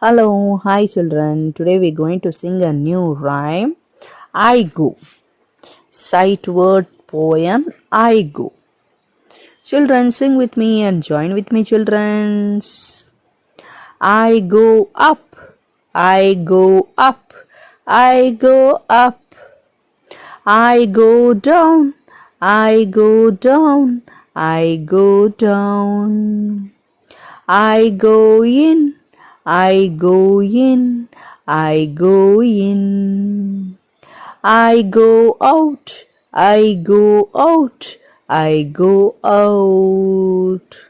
Hello, hi children. Today we're going to sing a new rhyme. I go. Sight word poem. I go. Children, sing with me and join with me, children. I go up. I go up. I go up. I go down. I go down. I go down. I go in. I go in. I go in. I go out. I go out. I go out.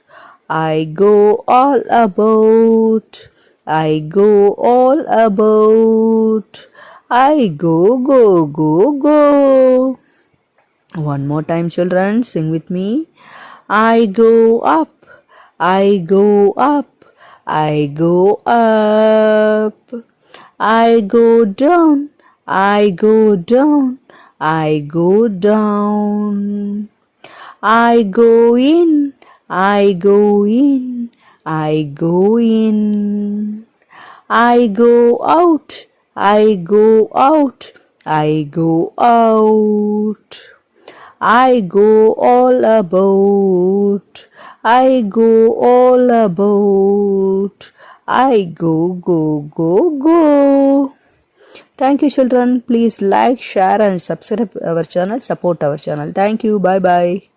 I go all about. I go all about. I go. One more time, children, sing with me. I go up. I go up. I go up. I go down. I go down. I go down. I go in. I go in. I go in. I go out. I go out. I go out. I go all about. I go all about. I go. Thank you, children. Please like, share, and subscribe our channel. Support our channel. Thank you. Bye bye.